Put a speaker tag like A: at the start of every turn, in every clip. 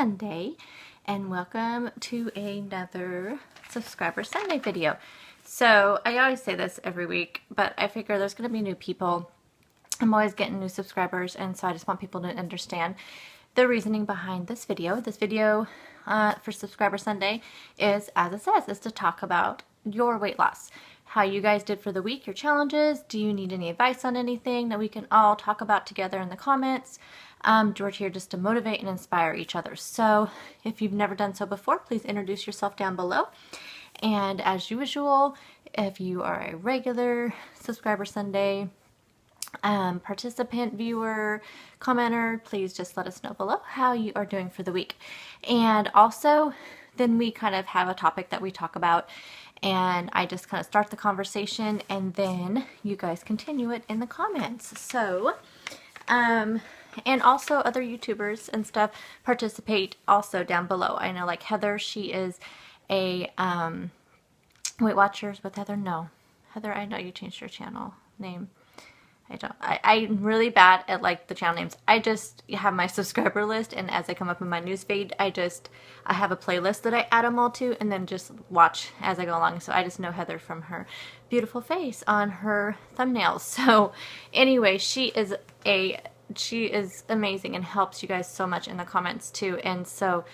A: Sunday, and welcome to another Subscriber Sunday video. So I always say this every week, but I figure there's going to be new people. I'm always getting new subscribers, and so I just want people to understand the reasoning behind this video. This video for Subscriber Sunday is, as it says, is to talk about your weight loss. How you guys did for the week, your challenges. Do you need any advice on anything that we can all talk about together in the comments? We're here just to motivate and inspire each other. So if you've never done so before, please introduce yourself down below. And as usual, if you are a regular Subscriber Sunday participant, viewer, commenter, please just let us know below how you are doing for the week. And also, then we kind of have a topic that we talk about, and I just kind of start the conversation, and then you guys continue it in the comments. So, and also other YouTubers and stuff participate also down below. I know, like Heather, she is a Weight Watchers with Heather. No, Heather, I know you changed your channel name. I'm really bad at like the channel names. I just have my subscriber list, and as they come up in my newsfeed, I have a playlist that I add them all to, and then just watch as I go along. So I just know Heather from her beautiful face on her thumbnails. So anyway, she is amazing and helps you guys so much in the comments too. And so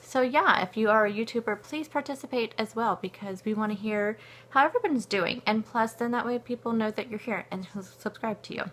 A: so yeah, if you are a YouTuber, please participate as well, because we want to hear how everyone's doing. And plus, then that way people know that you're here and subscribe to you.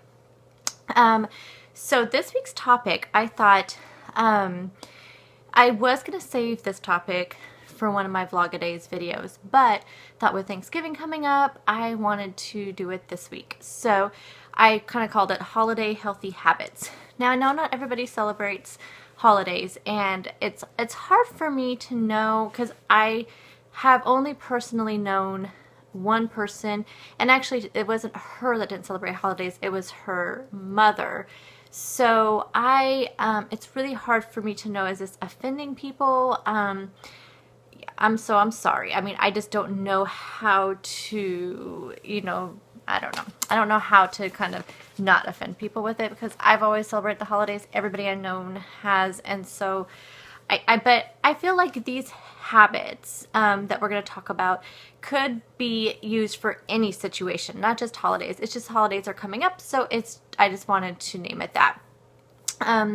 A: So this week's topic, I thought I was going to save this topic for one of my Vlog-A-Days videos, but thought with Thanksgiving coming up, I wanted to do it this week. So I kind of called it Holiday Healthy Habits. Now, I know not everybody celebrates holidays, and it's hard for me to know, because I have only personally known one person, and actually it wasn't her that didn't celebrate holidays, it was her mother. So it's really hard for me to know, is this offending people? I'm sorry. I mean, I just don't know how to, I don't know how to kind of not offend people with it, because I've always celebrated the holidays. Everybody I've known has. And so but I feel like these habits that we're going to talk about could be used for any situation, not just holidays. It's just holidays are coming up. So I just wanted to name it that.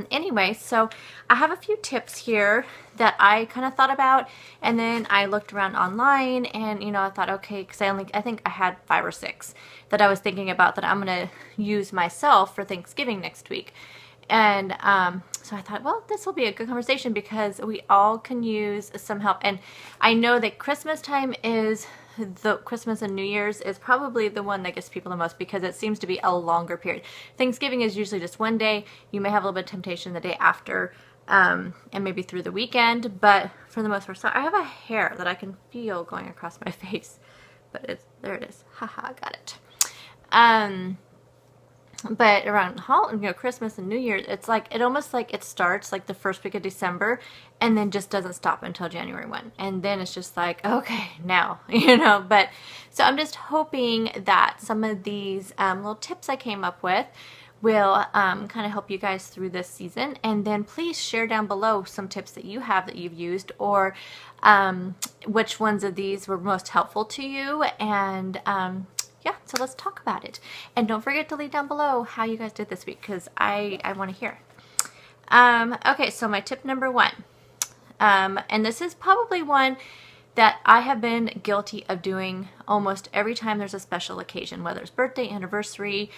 A: Anyway, so I have a few tips here that I kind of thought about, and then I looked around online, and I thought, okay, because I think I had 5 or 6 that I was thinking about that I'm going to use myself for Thanksgiving next week. And so I thought, well, this will be a good conversation, because we all can use some help. And I know that Christmas time is Christmas and New Year's is probably the one that gets people the most, because it seems to be a longer period. Thanksgiving is usually just one day. You may have a little bit of temptation the day after, and maybe through the weekend, but for the most part, so I have a hair that I can feel going across my face, but there it is. Haha, got it. But around Christmas and New Year's, it's like, it almost like it starts like the first week of December and then just doesn't stop until January 1. And then it's just like, okay, now, but so I'm just hoping that some of these little tips I came up with will kind of help you guys through this season. And then please share down below some tips that you have that you've used, or which ones of these were most helpful to you. And yeah, so let's talk about it. And don't forget to leave down below how you guys did this week, because I want to hear. Okay, so my tip number 1. And this is probably one that I have been guilty of doing almost every time there's a special occasion, whether it's birthday, anniversary,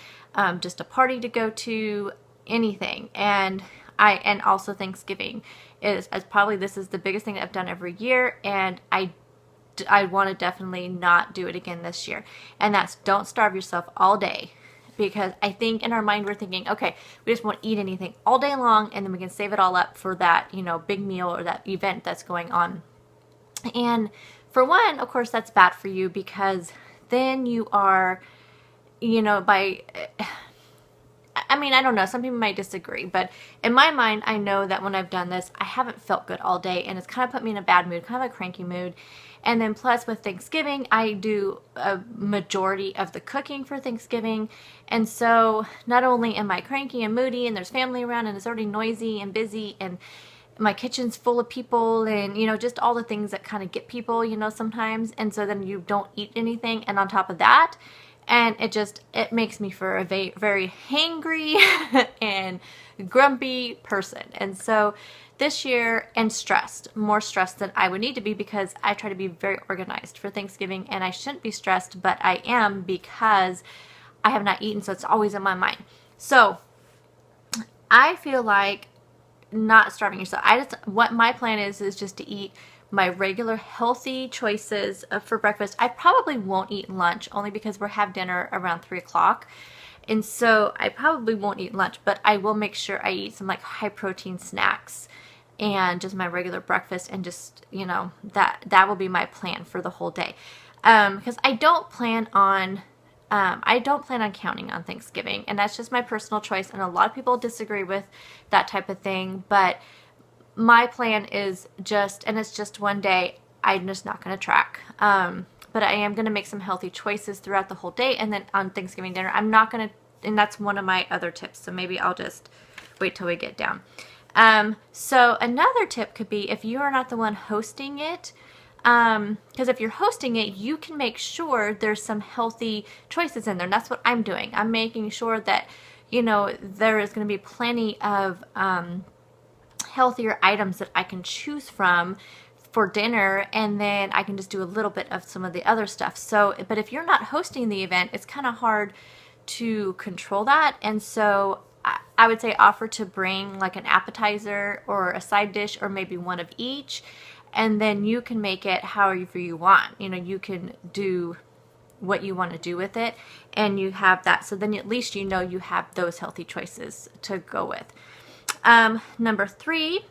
A: just a party to go to, anything. And also Thanksgiving is probably, this is the biggest thing that I've done every year, and I want to definitely not do it again this year. And that's, don't starve yourself all day, because I think in our mind we're thinking, okay, we just won't eat anything all day long, and then we can save it all up for that, big meal or that event that's going on. And for one, of course, that's bad for you, because then you are, I mean, I don't know, some people might disagree, but in my mind, I know that when I've done this, I haven't felt good all day, and it's kind of put me in a bad mood, kind of a cranky mood. And then plus with Thanksgiving, I do a majority of the cooking for Thanksgiving. And so not only am I cranky and moody and there's family around and it's already noisy and busy, and my kitchen's full of people, and you know, just all the things that kind of get people, you know, sometimes. And so then you don't eat anything, and on top of that, and it makes me for a very hangry and grumpy person. And so this year, and stressed, more stressed than I would need to be, because I try to be very organized for Thanksgiving, and I shouldn't be stressed, but I am, because I have not eaten, so it's always in my mind. So I feel like not starving yourself. What my plan is just to eat my regular healthy choices for breakfast. I probably won't eat lunch, only because we'll have dinner around 3 o'clock. And so I probably won't eat lunch, but I will make sure I eat some like high protein snacks and just my regular breakfast, and just, you know, that will be my plan for the whole day. Because I don't plan on counting on Thanksgiving, and that's just my personal choice, and a lot of people disagree with that type of thing, but my plan is just, and it's just one day, I'm just not going to track. But I am going to make some healthy choices throughout the whole day, and then on Thanksgiving dinner, I'm not going to, and that's one of my other tips, so maybe I'll just wait till we get down. So another tip could be, if you are not the one hosting it, because if you're hosting it, you can make sure there's some healthy choices in there. And that's what I'm doing. I'm making sure that, you know, there is going to be plenty of healthier items that I can choose from for dinner, and then I can just do a little bit of some of the other stuff. So, but if you're not hosting the event, it's kind of hard to control that. And so I would say offer to bring like an appetizer or a side dish, or maybe one of each, and then you can make it however you want. You know, you can do what you want to do with it, and you have that. So then at least you know you have those healthy choices to go with. Number 3,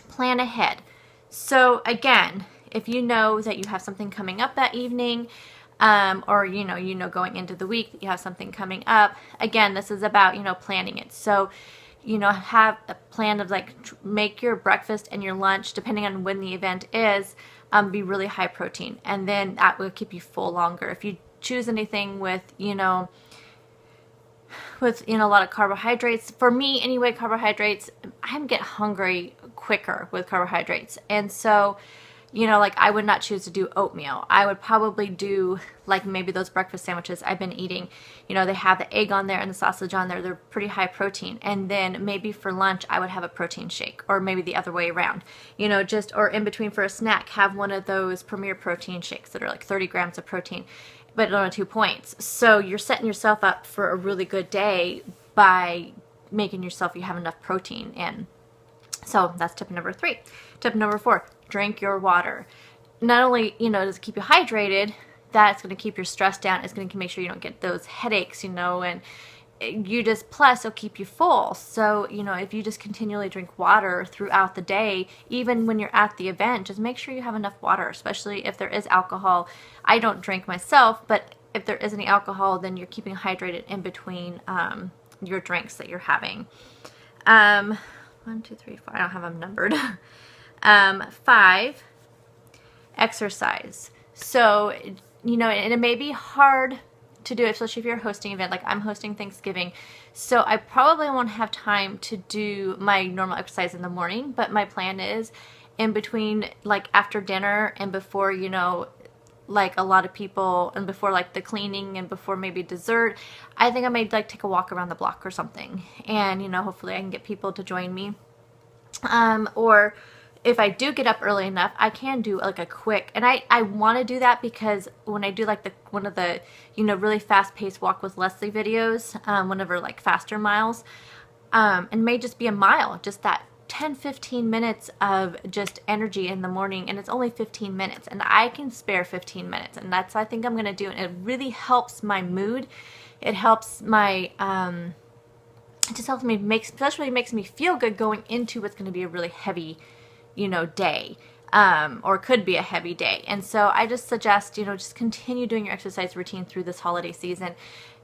A: plan ahead. So again, if you know that you have something coming up that evening, or you know going into the week that you have something coming up, again, this is about, you know, planning it. So, you know, have a plan of like, make your breakfast and your lunch, depending on when the event is, be really high protein, and then that will keep you full longer. If you choose anything with, you know, a lot of carbohydrates, for me anyway, carbohydrates, I get hungry quicker with carbohydrates. And so, you know, like I would not choose to do oatmeal. I would probably do like maybe those breakfast sandwiches I've been eating. You know, they have the egg on there and the sausage on there. They're pretty high protein. And then maybe for lunch, I would have a protein shake, or maybe the other way around. You know, just, or in between for a snack, have one of those Premier protein shakes that are like 30 grams of protein, but only 2 points. So you're setting yourself up for a really good day by making yourself, you have enough protein in. So that's tip number 3. Tip number 4, drink your water. Not only, you know, does it keep you hydrated, that's going to keep your stress down. It's going to make sure you don't get those headaches, you know, and you just, plus it'll keep you full. So, you know, if you just continually drink water throughout the day, even when you're at the event, just make sure you have enough water, especially if there is alcohol. I don't drink myself, but if there is any alcohol, then you're keeping hydrated in between your drinks that you're having. 1, 2, 3, 4. I don't have them numbered. 5, exercise. So, you know, and it may be hard to do it, especially if you're hosting an event. Like I'm hosting Thanksgiving, so I probably won't have time to do my normal exercise in the morning, but my plan is in between, like after dinner and before, you know, like a lot of people, and before like the cleaning and before maybe dessert, I think I may like take a walk around the block or something, and you know, hopefully I can get people to join me. Or if I do get up early enough, I can do like a quick, and I want to do that because when I do like one of the, you know, really fast-paced Walk with Leslie videos, one of her like faster miles, and may just be a mile, just that 10-15 minutes of just energy in the morning, and it's only 15 minutes, and I can spare 15 minutes, and that's what I think I'm going to do, and it really helps my mood. It helps my, it just helps me especially makes me feel good going into what's going to be a really heavy, you know, day, or could be a heavy day. And so I just suggest, you know, just continue doing your exercise routine through this holiday season.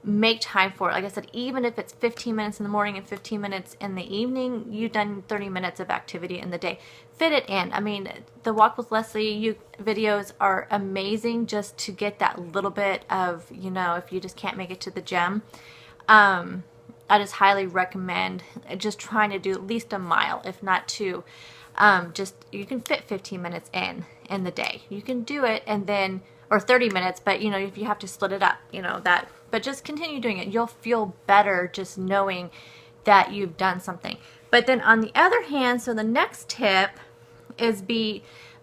A: Make time for it. Like I said, even if it's 15 minutes in the morning and 15 minutes in the evening, you've done 30 minutes of activity in the day. Fit it in. I mean, the Walk with Leslie videos are amazing just to get that little bit of, you know, if you just can't make it to the gym. I just highly recommend just trying to do at least a mile, if not two. Just, you can fit 15 minutes in the day. You can do it, and then, or 30 minutes, but you know, if you have to split it up, you know, that, but just continue doing it. You'll feel better just knowing that you've done something. But then on the other hand, so the next tip is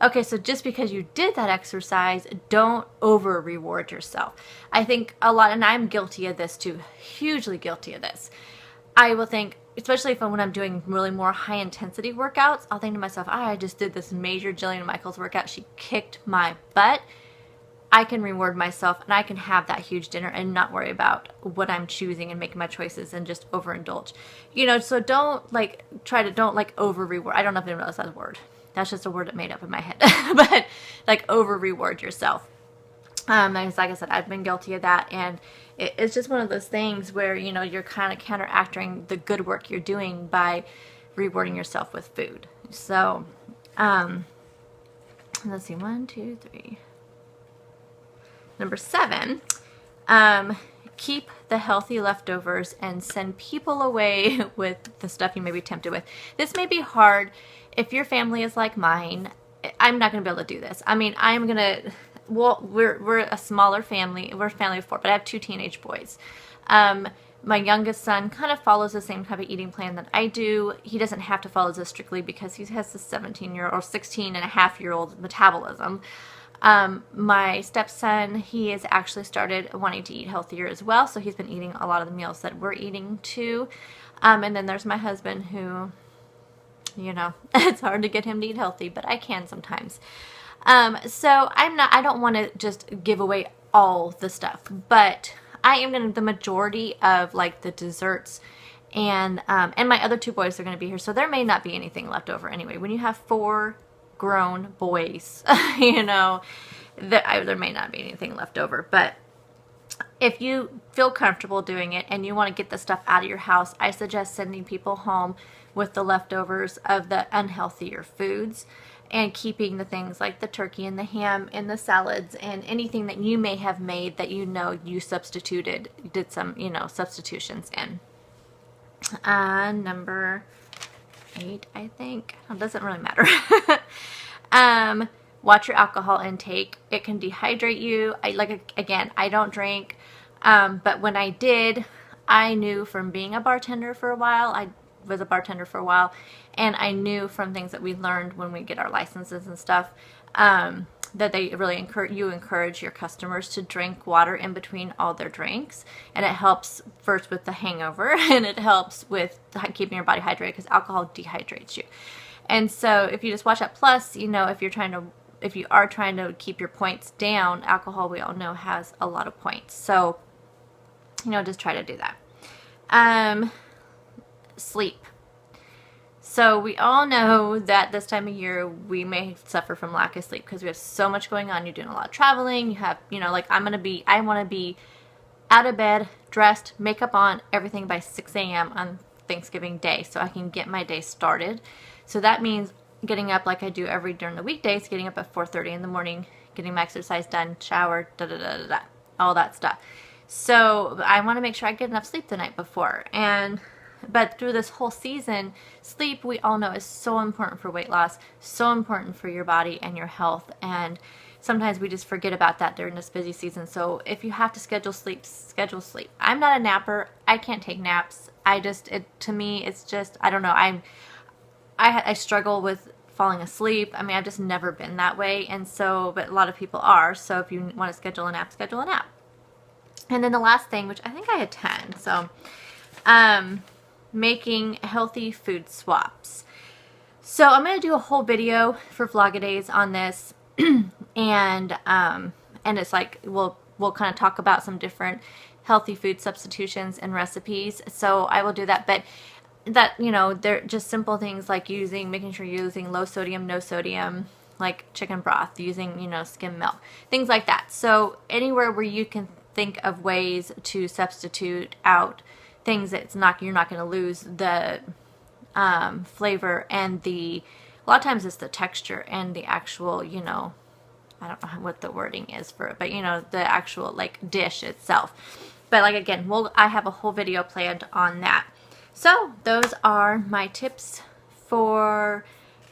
A: okay, so just because you did that exercise, don't over reward yourself. I think a lot, and I'm guilty of this too, hugely guilty of this. I will think, especially when I'm doing really more high intensity workouts, I'll think to myself, I just did this major Jillian Michaels workout. She kicked my butt. I can reward myself, and I can have that huge dinner and not worry about what I'm choosing and making my choices and just overindulge. You know, so don't like over reward. I don't know if anyone else has a word. That's just a word that made up in my head. But like over reward yourself. Like I said, I've been guilty of that, and it's just one of those things where, you know, you're kind of counteracting the good work you're doing by rewarding yourself with food. So, let's see, 1, 2, 3. Number 7, keep the healthy leftovers and send people away with the stuff you may be tempted with. This may be hard if your family is like mine. I'm not going to be able to do this. I mean, I'm going to, well, we're a smaller family. We're a family of 4, but I have 2 teenage boys. My youngest son kind of follows the same type of eating plan that I do. He doesn't have to follow this strictly because he has this 17-year-old or 16-and-a-half-year-old metabolism. My stepson, he has actually started wanting to eat healthier as well, so he's been eating a lot of the meals that we're eating too. And then there's my husband who, you know, it's hard to get him to eat healthy, but I can sometimes. So I don't want to just give away all the stuff, but I am going to, the majority of like the desserts and my other 2 boys are going to be here, so there may not be anything left over anyway. When you have 4 grown boys, you know, there may not be anything left over. But if you feel comfortable doing it and you want to get the stuff out of your house, I suggest sending people home with the leftovers of the unhealthier foods and keeping the things like the turkey and the ham and the salads and anything that you may have made that you know you did some, you know, substitutions in. Number 8, I think. It doesn't really matter. Watch your alcohol intake. It can dehydrate you. I don't drink, but when I did, I knew from being a bartender for a while, I was a bartender for a while, and I knew from things that we learned when we get our licenses and stuff, that they really encourage your customers to drink water in between all their drinks, and it helps first with the hangover, and it helps with keeping your body hydrated because alcohol dehydrates you. And so if you just watch that, plus, you know, if you are trying to keep your points down, alcohol, we all know, has a lot of points. So, you know, just try to do that. Sleep. So we all know that this time of year we may suffer from lack of sleep because we have so much going on. You're doing a lot of traveling. You have, you know, like I want to be out of bed, dressed, makeup on, everything by 6 a.m. on Thanksgiving Day so I can get my day started. So that means getting up like I do during the weekdays, getting up at 4:30 in the morning, getting my exercise done, shower, all that stuff. So I want to make sure I get enough sleep the night before. But through this whole season, sleep, we all know, is so important for weight loss, so important for your body and your health. And sometimes we just forget about that during this busy season. So if you have to schedule sleep, schedule sleep. I'm not a napper. I can't take naps. To me, it's just, I don't know. I struggle with falling asleep. I mean, I've just never been that way. And so, but a lot of people are. So if you want to schedule a nap, schedule a nap. And then the last thing, which I think I had 10. So, making healthy food swaps. So I'm going to do a whole video for Vlogadays on this, and it's like we'll kind of talk about some different healthy food substitutions and recipes. So I will do that, but that, you know, they're just simple things like making sure you're using low sodium, no sodium, like chicken broth, using, you know, skim milk, things like that. So anywhere where you can think of ways to substitute out things that you're not going to lose the flavor and a lot of times it's the texture and the actual, you know, I don't know what the wording is for it, but you know, the actual like dish itself. But like again, I have a whole video planned on that. So those are my tips for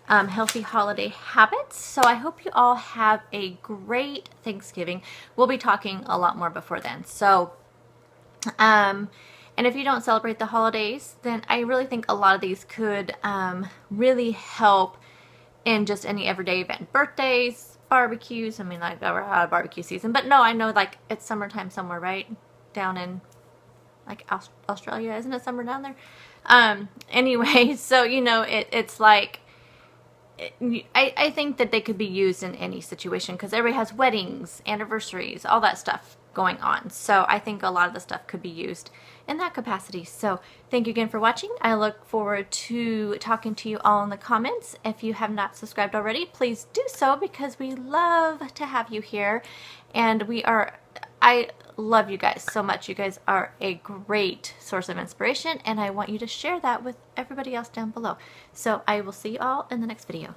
A: healthy holiday habits. So I hope you all have a great Thanksgiving. We'll be talking a lot more before then. So, and if you don't celebrate the holidays, then I really think a lot of these could really help in just any everyday event. Birthdays, barbecues. I mean, like, we're out of barbecue season, but no, I know like it's summertime somewhere, right? Down in like Australia, isn't it summer down there? Anyway, so you know, it's like, I think that they could be used in any situation because everybody has weddings, anniversaries, all that stuff going on. So I think a lot of the stuff could be used in that capacity. So thank you again for watching. I look forward to talking to you all in the comments. If you have not subscribed already, please do so because we love to have you here. And I love you guys so much. You guys are a great source of inspiration, and I want you to share that with everybody else down below. So I will see you all in the next video.